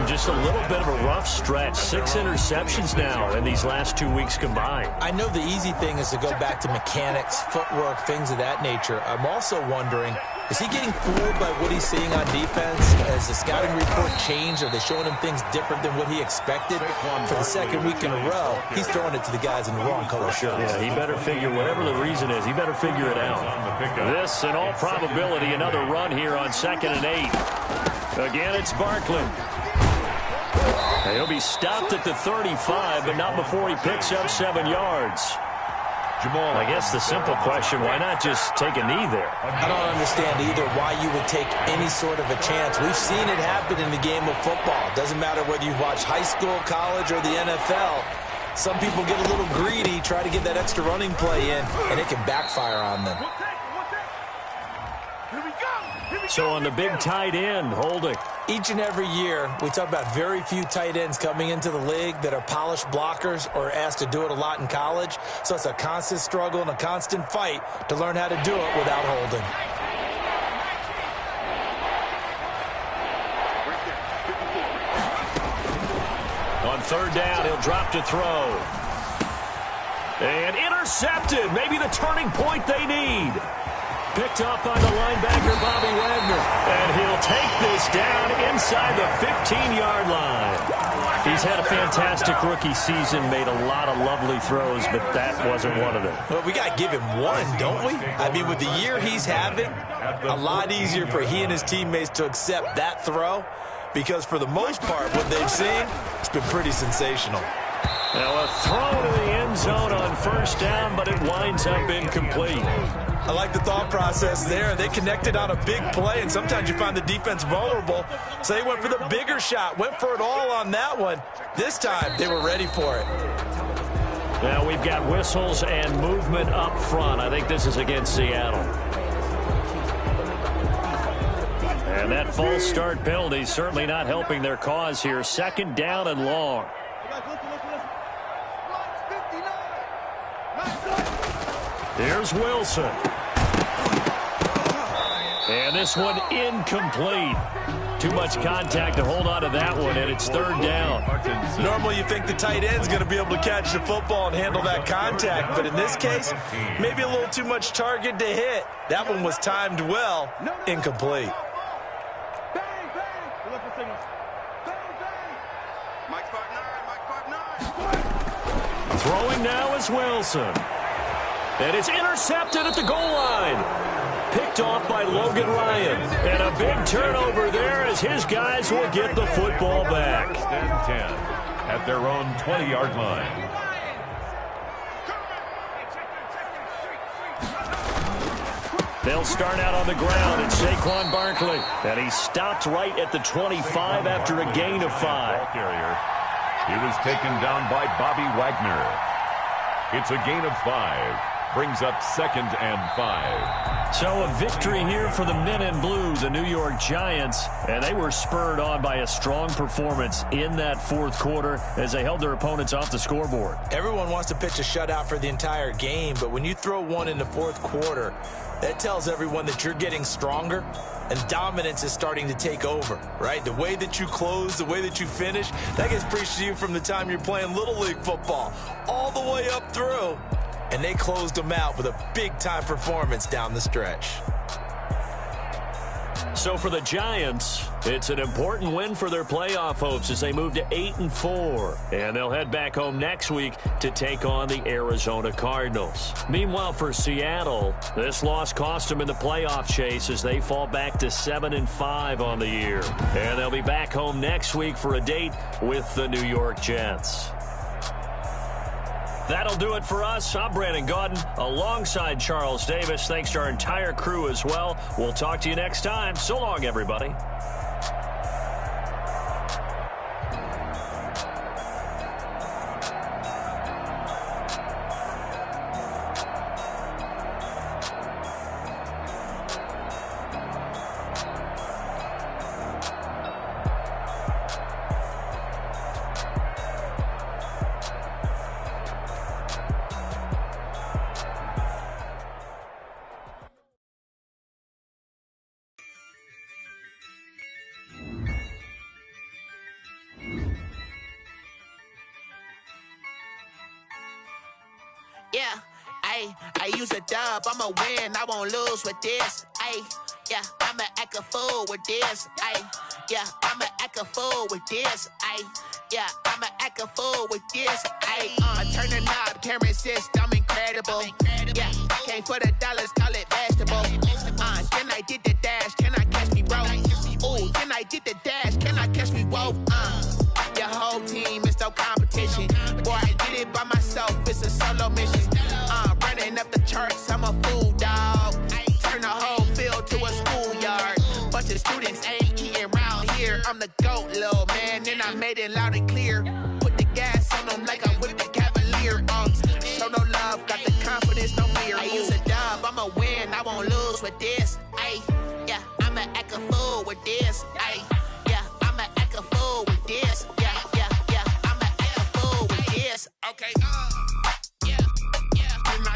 Just a little bit of a rough stretch. 6 interceptions now in these last 2 weeks combined. I know the easy thing is to go back to mechanics, footwork, things of that nature. I'm also wondering, is he getting fooled by what he's seeing on defense? Has the scouting report changed? Are they showing him things different than what he expected? For the 2nd week in a row, he's throwing it to the guys in the wrong color shirts. Yeah, he better figure, whatever the reason is, he better figure it out. This, in all probability, another run here on 2nd and 8. Again, it's Barkley. He'll be stopped at the 35, but not before he picks up 7 yards. Jamal, I guess the simple question, why not just take a knee there? I don't understand either why you would take any sort of a chance. We've seen it happen in the game of football. Doesn't matter whether you watch high school, college, or the NFL. Some people get a little greedy, try to get that extra running play in, and it can backfire on them. So on the big tight end, holding. Each and every year, we talk about very few tight ends coming into the league that are polished blockers or asked to do it a lot in college. So it's a constant struggle and a constant fight to learn how to do it without holding. On third down, he'll drop to throw. And intercepted. Maybe the turning point they need. Picked up by the linebacker, Bobby Wagner. And he'll take this down inside the 15-yard line. He's had a fantastic rookie season, made a lot of lovely throws, but that wasn't one of them. Well, we got to give him one, don't we? I mean, with the year he's having, a lot easier for he and his teammates to accept that throw because for the most part, what they've seen, it's been pretty sensational. Now a throw to the end zone on first down, but it winds up incomplete. I like the thought process there. They connected on a big play, and sometimes you find the defense vulnerable. So they went for the bigger shot, went for it all on that one. This time, they were ready for it. Now we've got whistles and movement up front. I think this is against Seattle. And that false start penalty certainly not helping their cause here. Second down and long. Here's Wilson. And this one incomplete. Too much contact to hold on to that one, and it's third down. Normally you think the tight end's going to be able to catch the football and handle that contact, but in this case, maybe a little too much target to hit. That one was timed well, incomplete. Throwing now is Wilson. And it's intercepted at the goal line. Picked off by Logan Ryan. And a big turnover there as his guys will get the football back. 10 at their own 20-yard line. They'll start out on the ground. It's Saquon Barkley. And he stopped right at the 25 after a gain of 5. He was taken down by Bobby Wagner. It's a gain of 5. Brings up 2nd and 5. So a victory here for the men in blue, the New York Giants. And they were spurred on by a strong performance in that fourth quarter as they held their opponents off the scoreboard. Everyone wants to pitch a shutout for the entire game, but when you throw one in the fourth quarter, that tells everyone that you're getting stronger and dominance is starting to take over, right? The way that you close, the way that you finish, that gets preached to you from the time you're playing Little League football all the way up through. And they closed them out with a big-time performance down the stretch. So for the Giants, it's an important win for their playoff hopes as they move to 8-4. And they'll head back home next week to take on the Arizona Cardinals. Meanwhile, for Seattle, this loss cost them in the playoff chase as they fall back to 7-5 on the year. And they'll be back home next week for a date with the New York Jets. That'll do it for us. I'm Brandon Gaudin alongside Charles Davis. Thanks to our entire crew as well. We'll talk to you next time. So long, everybody. Yeah, I use a dub, I'ma win, I won't lose with this. Yeah, I'ma act a fool with this. Yeah, I'ma act a fool with this. Yeah, I'ma act a fool with this. Turn the knob, camera assist, I'm incredible. Yeah, came for the dollars, call it vegetable. Then I did the dash, can I catch me, bro? Ooh, then I did the dash, can I catch me, whoa? Your whole team is no competition. Boy, I did it by myself, it's a solo mission. Running up the charts, I'm a fool, dog. Turn the whole field to a schoolyard. Bunch of students ain't eating round here. I'm the GOAT, little man, and I made it loud and clear. Put the gas on them like I'm with the Cavalier. Show no love, got the confidence, no fear. I use a dub, I'ma win, I won't lose with this. Yeah, I'ma act a fool with this. Yeah,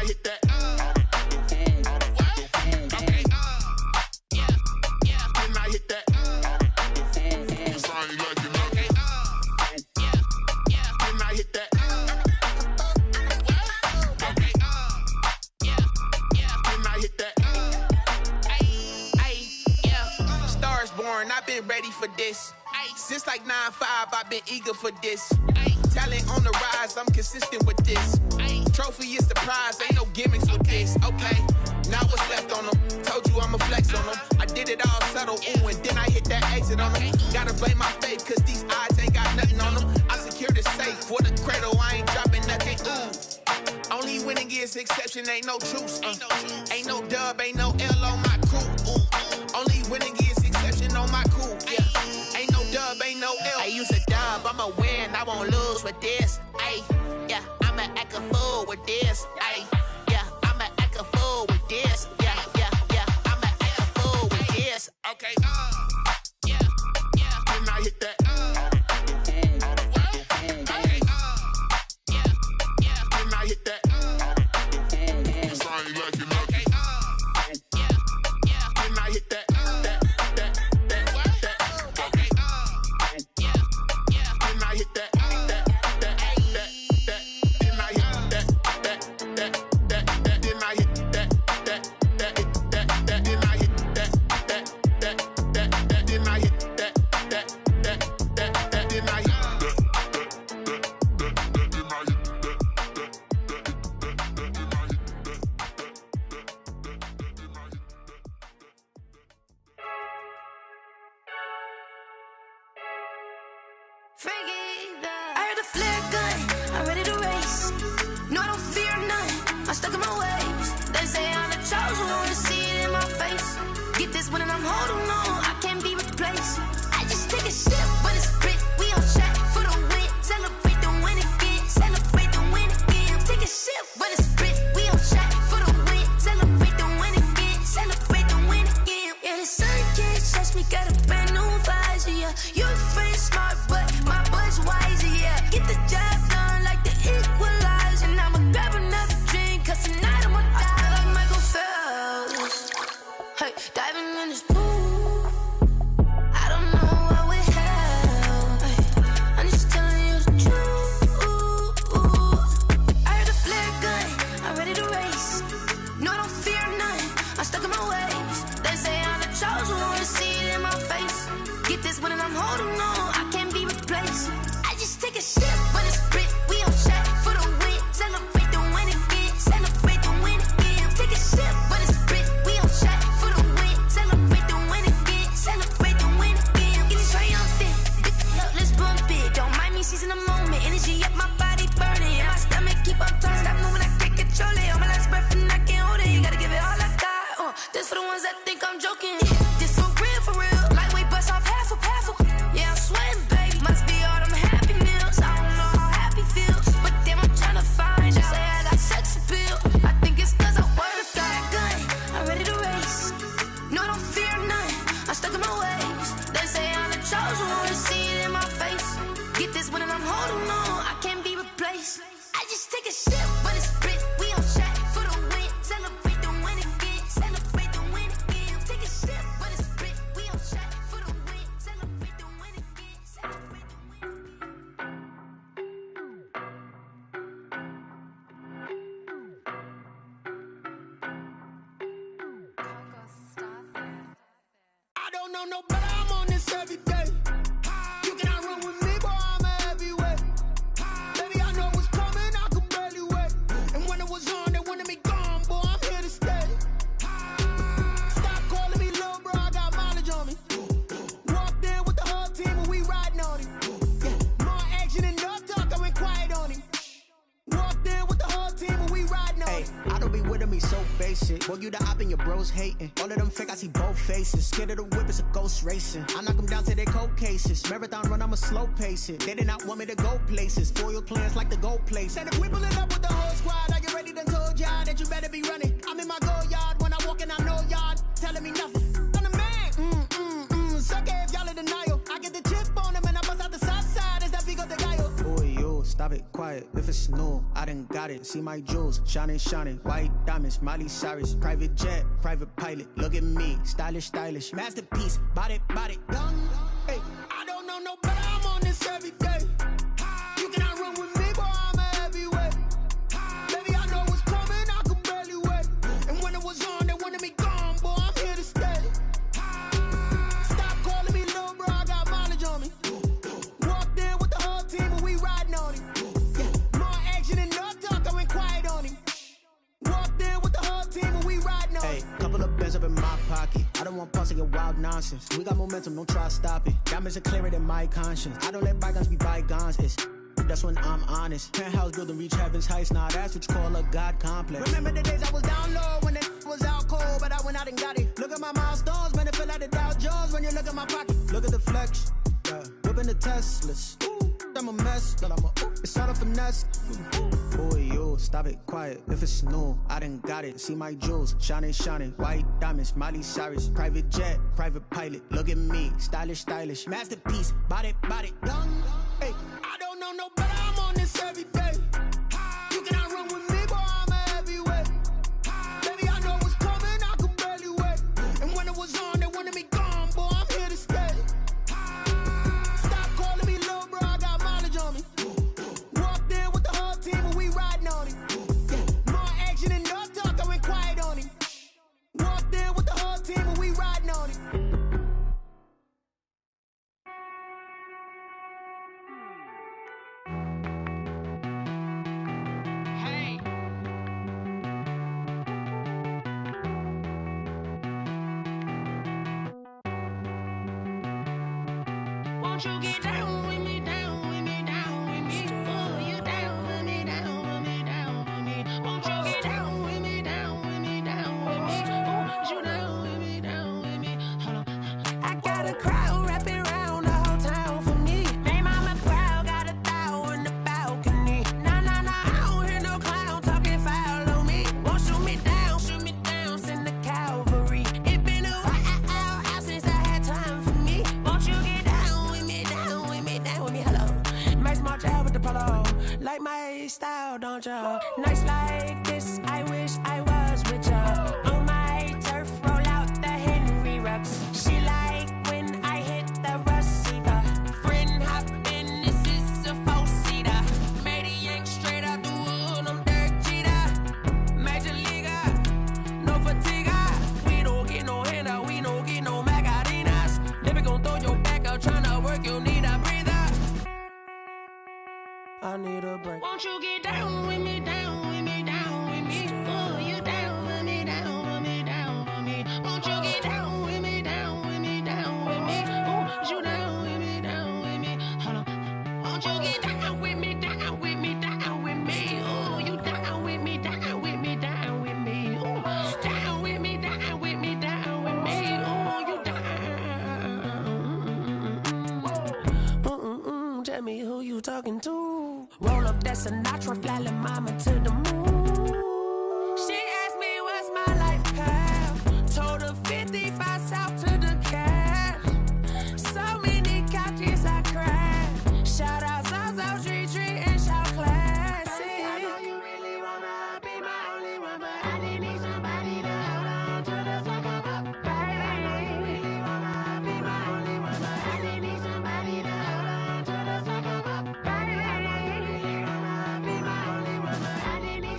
hit that? Okay. Yeah. Can I hit that? Cause I ain't like it nothing. Yeah. Can I hit that? Okay. Yeah. Can I hit that? Yeah. Stars born, I've been ready for this. Since like 9-5, I've been eager for this. Talent on the rise, I'm consistent with this. Trophy is the prize, ain't no gimmicks with this. Okay, now what's left on them? Told you I'ma flex on them. I did it all subtle, ooh, and then I hit that exit on them. Gotta blame my faith, cause these odds ain't got nothing on them. I secure the safe for the cradle, I ain't dropping nothing, ooh. Only winning is exception, ain't no truce. Ain't no dub, ain't no L on my crew, ooh. Only winning is exception on my crew, yeah. Ain't no dub, ain't no L. I use a dub, I'ma win, I won't lose with this. Ay, yeah, I'ma act a fool with this. Ay, yeah, I'ma act a fool with this. Yeah, I'ma act a fool with this. Okay, yeah, can I hit that? Okay, yeah, can I hit that? Cause I ain't like it nothing. Yeah, can I hit that? I heard a flare gun, I'm ready to race. No, I don't fear none, I'm stuck in my ways. They say I'm the chosen one, see it in my face. Get this one and I'm holding on, I can't be replaced. I just take a sip, but it's grit. We on track for the win. Celebrate the win again, celebrate the win again. Take a sip, but it's grit. We on track for the win. Celebrate the win again, celebrate the win again. Yeah, the sun can't touch me, got a brand new visor, yeah. You're friend smart, but my bud's wiser, yeah. Get the job done like the equalizer. And I'ma grab another drink, cause tonight I'ma die like Michael Phelps. Hey, diving in this pool, I don't know what we have. Hey, I'm just telling you the truth. I heard a flare gun, I'm ready to race. No, I don't fear none, I'm stuck in my ways. They say I'm the chosen one, see it in my face. Get this one and I'm holding on, I can't be replaced. I just take a sip, but it's grit. We on track for the win. Celebrate the win again, celebrate the win again. Take a sip, but it's grit. We on track for the win. Celebrate the win again, celebrate the win again. Getting triumphant, up, let's bump it. Don't mind me seizing the moment. Energy up, my body burning. And my stomach keep on turning. Stop moving, I can't control it. On my last breath and I can't hold it. You gotta give it all I got. This for the ones that think I'm joking. This for real, for real. Lightweight bust off half a. Yeah, I'm sweating, babe. Must be all them happy meals. I don't know how happy feels, but damn, I'm tryna find out. Say I got sex appeal. I think it's cause I wear the flat gun. I'm ready to race. No, I don't fear none. I'm stuck in my ways. They say I'm the chosen one, see it in my face. Get this one and I'm holding on, I can't be replaced. I just take a sip, but it's grit. We on track for the win. Celebrate the win again. Celebrate the win again. Take a sip, but it's grit. We on track for the win. Celebrate the win again. Celebrate the win I don't know no better, I'm on this every day. You cannot run with me, boy, I'm a heavyweight. Baby, I know what's coming, I could barely wait. And when it was on, they wanted me gone, boy, I'm here to stay. Stop calling me little bro, I got mileage on me. Walked in with the whole team and we riding on him. Yeah, more action and no talk, I went quiet on him. Walked in with the whole team and we riding on him. I don't be with him, he's so basic. Boy, you the op and your bros hating. All of them fake, I see both faces. Scared of the whip, it's a ghost racing. I knock them down to their cold cases. Marathon run, I'ma slow pace it. They did not want me to go places. Foil plans like the gold place. And if we pulling up with the whole squad, are you ready to told y'all that you better be running? I'm in my go yard when I walk in, I know y'all telling me nothing. I'm the man, suck it if y'all in denial. I get the chip on them and I bust out the south side as that big of the guy. Oh, yo, stop stop it, quiet. If it's new, I done got it. See my jewels, shining, shining. White diamonds, Miley Cyrus. Private jet, private pilot. Look at me, stylish, stylish. Masterpiece, body, body. Young, Hey, I don't know no better, I'm on this every day. You cannot run with me, boy, I'm a heavyweight. Baby, I know what's coming, I could barely wait. And when it was on, they wanted me gone, boy, I'm here to stay. Stop calling me little bro, I got mileage on me. Walked in with the whole team and we riding on him. Yeah, more action and no talk, I went quiet on him. Walked in with the whole team and we riding on him. hey, couple of bands up in my pocket. I don't want pause to get wild nonsense. We got momentum, don't try to stop it. Diamonds are clearer than my conscience. I don't let bygones be bygones. That's when I'm honest. Penthouse building, reach heaven's heights. Now that's what you call a God complex. Remember the days I was down low when it was out cold, but I went out and got it. Look at my milestones, man, it feel like the Dow Jones when you look at my pocket. Look at the flex, yeah. Whipping the Teslas. I'm a mess, but I'm a it's all a finesse. Boy, you stop it, quiet. If it's new, I done got it. See my jewels, shining, shining. White diamonds, Miley Cyrus. Private jet, private pilot. Look at me, stylish, stylish. Masterpiece, body, body. Young, Hey, I don't know no better, I'm on this every day. You cannot run with me, boy, I'm a heavyweight. Baby, I know what's coming, I could barely wait. And when it was on, they wanted me gone, boy, I'm here to stay. Stop calling me little bro, I got mileage on me. Walked in with the whole team and we riding on him. Yeah, more action and no talk, I went quiet on him. Walked in with the whole team and we riding on him. Won't you get down with me, down with me, down with me? Oh, you down with me, down with me, down with me. Won't you get down with me, down with me, down with me? Oh, you down with me, down with me? Hold on. I got a crowd wrapping around the whole town for me. Name on my crowd, got 1,000 in the balcony. Nah, nah, nah, I don't hear no clown talking foul on me. Won't shoot me down, send the cavalry. It been a while since I had time for me. Won't you get down with me, down with me, down with me? Hello. Max March out with the polo. Like my style, don't ya? Nights like this, I wish I was with ya. On my turf, roll out the Henry Rux. She like when I hit the receiver. Friend hop in, this is a 4-seater. Made a yank straight out the wood, I'm Derek Jeter. Major leaguer, no fatigue. We don't get no handout, we don't get no Macarinas. They be gon' throw your back out, tryna work, you need a breather. I need a break. Won't you get down with me, down with me, down with me? Oh, you down with me, down with me, down with me? Won't you get down with me, down with me, down with me? Oh, you down with me, down with me? Hold on. Won't you get down with me, down with me, down with me? Oh, you down with me, down with me, down with me? Oh, down with me, down with me, down with me? Oh, you down. Tell me who you talking to. Roll up that Sinatra, fly la mama to the moon. She asked me what's my life path. Told her 55 south to the cash. So many couches I crashed. Shout out Zazo, Tree, and shout classic. I know you really wanna be my only one, but I didn't need somebody to hold on to the sucker up. Baby, I know you really wanna be my only one, but I didn't need somebody to hold on to the sucker up. Baby, I know you really wanna be my only one, but I didn't need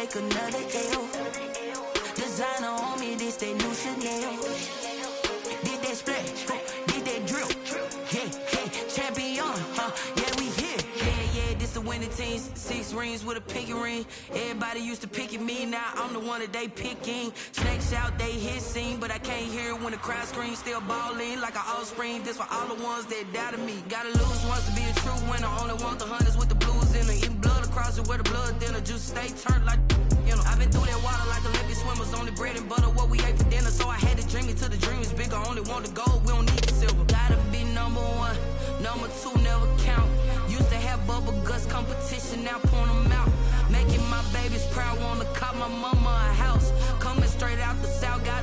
take another L. Designer on me, this they new Chanel. Did that splash, did that drill. Yeah, champion, yeah, we here. Yeah, this the winning teams. 6 rings with a pinky ring. Everybody used to pick at me, now I'm the one that they picking. Snakes out, they hit scene, but I can't hear it when the crowd screams. Still balling like an offspring. This for all the ones that doubted me. Gotta lose once to be a true winner. Only want the hunters with the blues in it. Eating blood across it where the blood dinner. Juice stay turned like, you know. I've been through that water like Olympic swimmers. Only bread and butter, what we ate for dinner. So I had to dream it till the dream is bigger. Only want the gold, we don't need the silver. Gotta be number 1, number 2 never count. Used to have bubble guts competition, now point them out. Making my babies proud, wanna cop my mama a house. Coming straight out the south, got